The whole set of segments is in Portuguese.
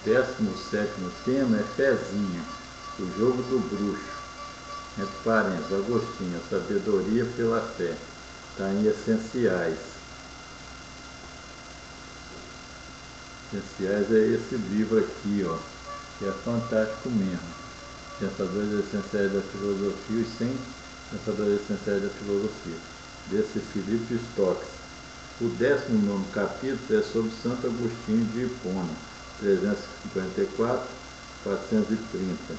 17º tema é Fezinha, o jogo do bruxo. Entre parênteses, Agostinho, a sabedoria pela fé. Está em Essenciais. Essenciais é esse livro aqui, ó, que é fantástico mesmo. Pensadores Essenciais da Filosofia, os 100 Pensadores Essenciais da Filosofia, desse Filipe Stocks. O 19º capítulo é sobre Santo Agostinho de Hipona, 354, 430,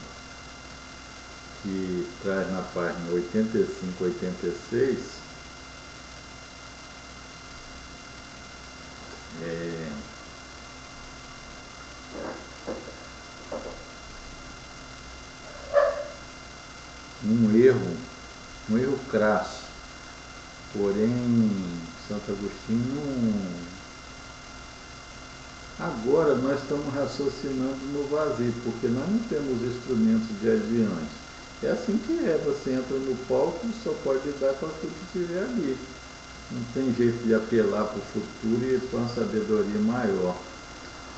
que traz na página 85, 86, um erro crasso. Porém, Santo Agostinho não... Agora nós estamos raciocinando no vazio, porque nós não temos instrumentos de adiante. É assim que é, você entra no palco e só pode lidar com aquilo que tiver ali. Não tem jeito de apelar para o futuro e para uma sabedoria maior.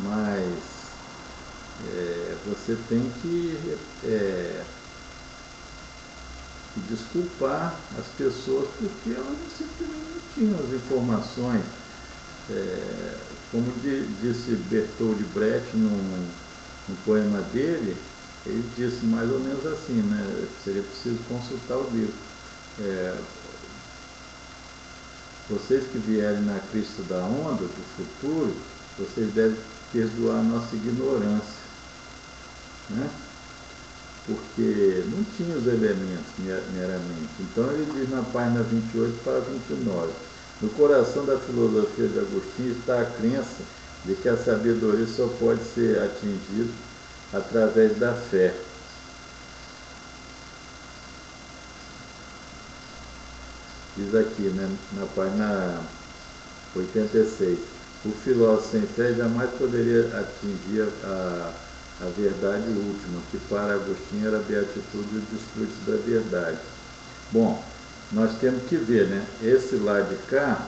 Mas você tem que desculpar as pessoas porque elas simplesmente não tinham as informações. Como disse Bertold Brecht no poema dele, ele disse mais ou menos assim, né? Seria preciso consultar o livro. Vocês que vierem na crista da onda do futuro, vocês devem perdoar a nossa ignorância, né? Porque não tinha os elementos meramente. Então ele diz na página 28 para 29, no coração da filosofia de Agostinho está a crença de que a sabedoria só pode ser atingida através da fé. Diz aqui, né, na página 86, o filósofo sem fé jamais poderia atingir a verdade última, que para Agostinho era a beatitude e o desfrute da verdade. Bom, nós temos que ver, né? Esse lado de cá,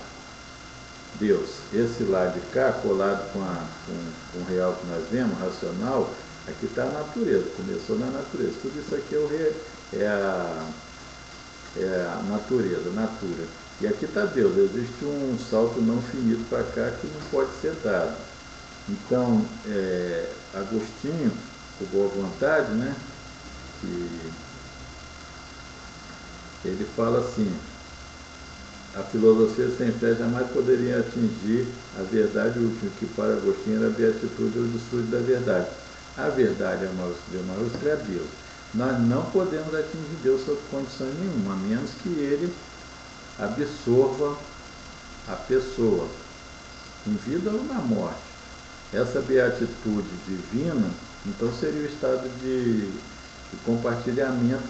Deus, esse lado de cá, colado com o real que nós vemos, racional, aqui está a natureza, começou na natureza. Tudo isso aqui é a natureza, natura. E aqui está Deus, existe um salto não finito para cá que não pode ser dado. Então, Agostinho, com boa vontade, né, que ele fala assim, a filosofia sem fé jamais poderia atingir a verdade última, que para Agostinho era a beatitude ou o desfrute da verdade. A verdade, a maiúscula, é Deus. Nós não podemos atingir Deus sob condição nenhuma, a menos que ele absorva a pessoa, em vida ou na morte. Essa beatitude divina, então seria o estado de compartilhamento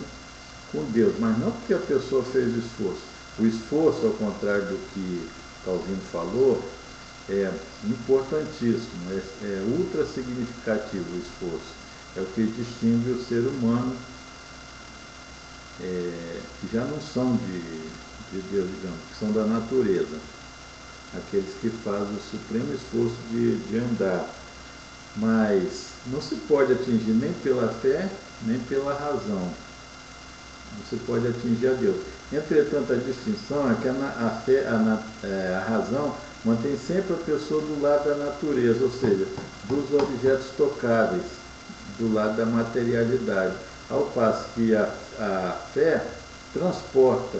com Deus, mas não porque a pessoa fez esforço. O esforço, ao contrário do que Calvino falou, é importantíssimo, é ultra significativo o esforço. É o que distingue o ser humano, que já não são de Deus, digamos, que são da natureza. Aqueles que fazem o supremo esforço de andar. Mas não se pode atingir nem pela fé, nem pela razão. Não se pode atingir a Deus. Entretanto, a distinção é que a fé, a razão, mantém sempre a pessoa do lado da natureza, ou seja, dos objetos tocáveis, do lado da materialidade. Ao passo que a fé transporta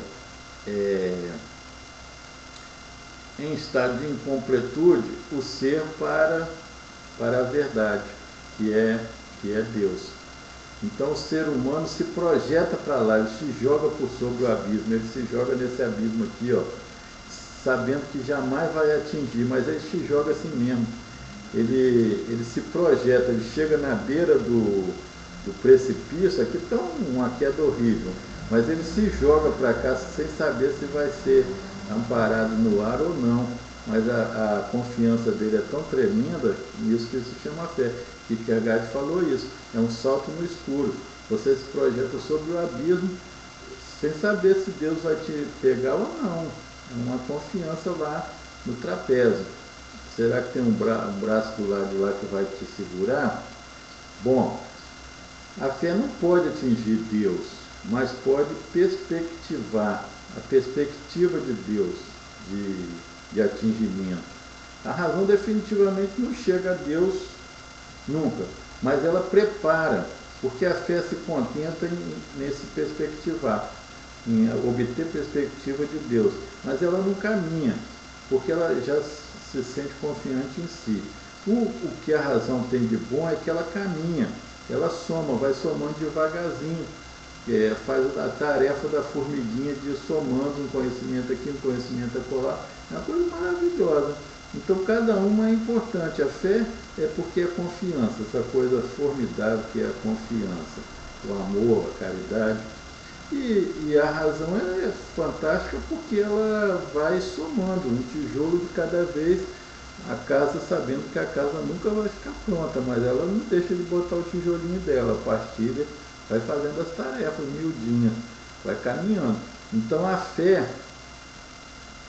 em estado de incompletude o ser para a verdade, que é Deus. Então o ser humano se projeta para lá, ele se joga por sobre o abismo, ele se joga nesse abismo aqui, ó, sabendo que jamais vai atingir, mas ele se joga assim mesmo. Ele se projeta, ele chega na beira do precipício, aqui está uma queda horrível, mas ele se joga para cá sem saber se vai ser amparado no ar ou não, mas a confiança dele é tão tremenda, isso que se chama fé. Kierkegaard falou isso, é um salto no escuro, você se projeta sobre o abismo sem saber se Deus vai te pegar ou não, é uma confiança lá no trapézio. será que tem um braço do lado de lá que vai te segurar? Bom, a fé não pode atingir Deus, mas pode perspectivar a perspectiva de Deus de atingimento. A razão definitivamente não chega a Deus nunca, mas ela prepara, porque a fé se contenta nesse perspectivar, em obter perspectiva de Deus, mas ela não caminha, porque ela já se sente confiante em si. O que a razão tem de bom é que ela caminha, ela soma, vai somando devagarzinho, faz a tarefa da formiguinha de ir somando um conhecimento aqui, um conhecimento acolá. É uma coisa maravilhosa. Então cada uma é importante. A fé é porque é confiança, essa coisa formidável que é a confiança, o amor, a caridade. E a razão é fantástica porque ela vai somando um tijolo de cada vez, a casa, sabendo que a casa nunca vai ficar pronta, mas ela não deixa de botar o tijolinho dela, a partilha, vai fazendo as tarefas miudinhas, vai caminhando. Então a fé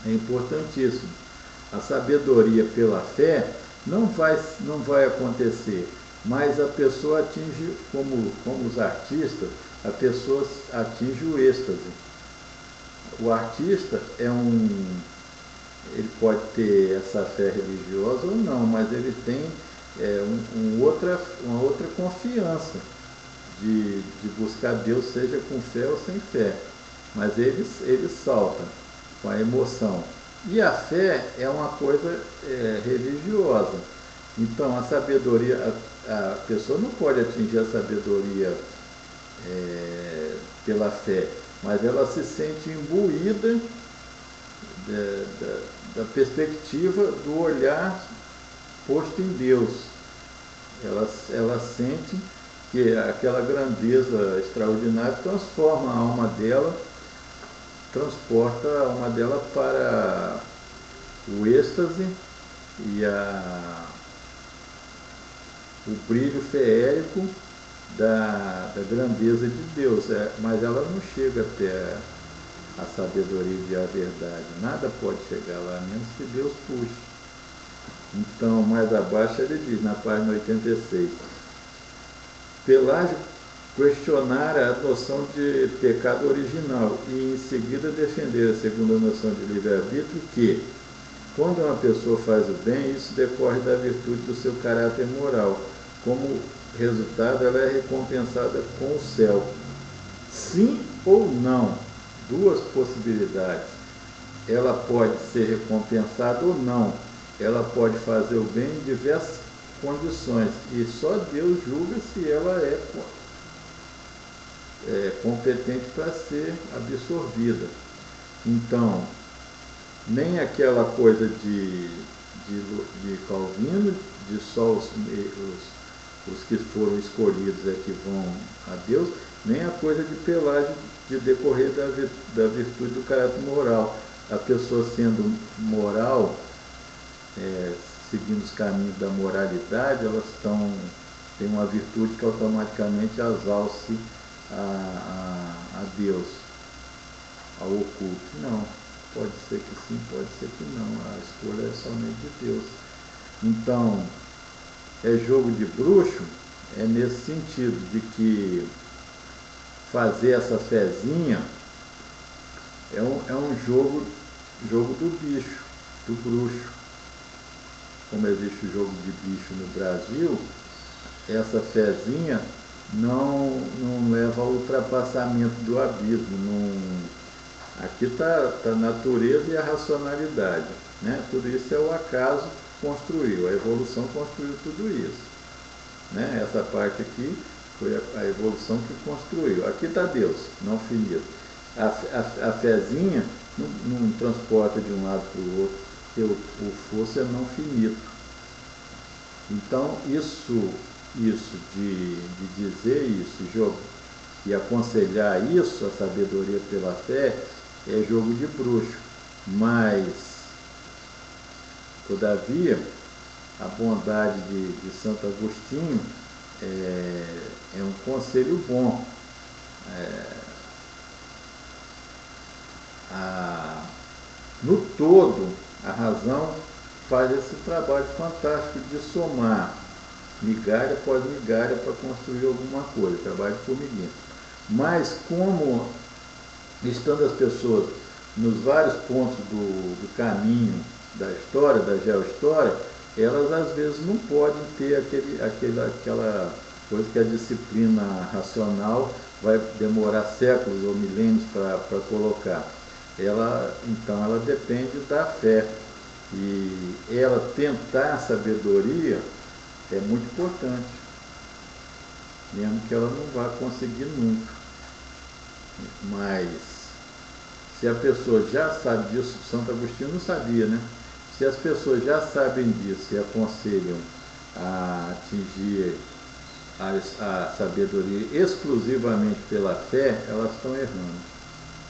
é importantíssima. A sabedoria pela fé não vai acontecer, mas a pessoa atinge, como os artistas, a pessoa atinge o êxtase. O artista ele pode ter essa fé religiosa ou não, mas ele tem uma outra confiança de buscar Deus, seja com fé ou sem fé. Mas ele salta com a emoção. E a fé é uma coisa religiosa. Então a sabedoria, a pessoa não pode atingir a sabedoria pela fé, mas ela se sente imbuída da perspectiva do olhar posto em Deus. Ela sente que aquela grandeza extraordinária transforma a alma dela, transporta a alma dela para o êxtase e o brilho feérico da grandeza de Deus, mas ela não chega até a sabedoria e a verdade. Nada pode chegar lá, a menos que Deus puxe. Então, mais abaixo ele diz, na página 86, Pelágio questionara a noção de pecado original e em seguida defender a segunda noção de livre-arbítrio que, quando uma pessoa faz o bem, isso decorre da virtude do seu caráter moral. Como resultado, ela é recompensada com o céu. Sim ou não? Duas possibilidades. Ela pode ser recompensada ou não. Ela pode fazer o bem em diversas condições. E só Deus julga se ela é competente para ser absorvida. Então, nem aquela coisa de Calvino, de só os que foram escolhidos é que vão a Deus, nem a coisa de Pelágio de decorrer da virtude do caráter moral. A pessoa sendo moral, seguindo os caminhos da moralidade, elas têm uma virtude que automaticamente as alce a Deus, ao oculto. Não, pode ser que sim, pode ser que não, a escolha é somente de Deus. Então, jogo de bruxo nesse sentido, de que fazer essa fezinha é um jogo do bicho, do bruxo. Como existe o jogo de bicho no Brasil, essa fezinha não leva ao ultrapassamento do abismo. Aqui está a natureza e a racionalidade, né? Tudo isso é o acaso que construiu, a evolução construiu tudo isso, né? Essa parte aqui foi a evolução que construiu. Aqui está Deus, não finito. A fezinha não transporta de um lado para o outro, porque o fosso é não finito. Então, isso de dizer isso, e aconselhar isso, a sabedoria pela fé, é jogo de bruxo. Mas, todavia, a bondade de Santo Agostinho é um conselho bom. No todo, a razão faz esse trabalho fantástico de somar migalha após migalha para construir alguma coisa, trabalho de formiguinha. Mas como, estando as pessoas nos vários pontos do caminho da história, da geohistória, elas às vezes não podem ter aquela coisa que a disciplina racional vai demorar séculos ou milênios para colocar. Então ela depende da fé. E ela tentar a sabedoria é muito importante, mesmo que ela não vá conseguir nunca. Mas se a pessoa já sabe disso, Santo Agostinho não sabia, né? Se as pessoas já sabem disso e aconselham a atingir a sabedoria exclusivamente pela fé, elas estão errando.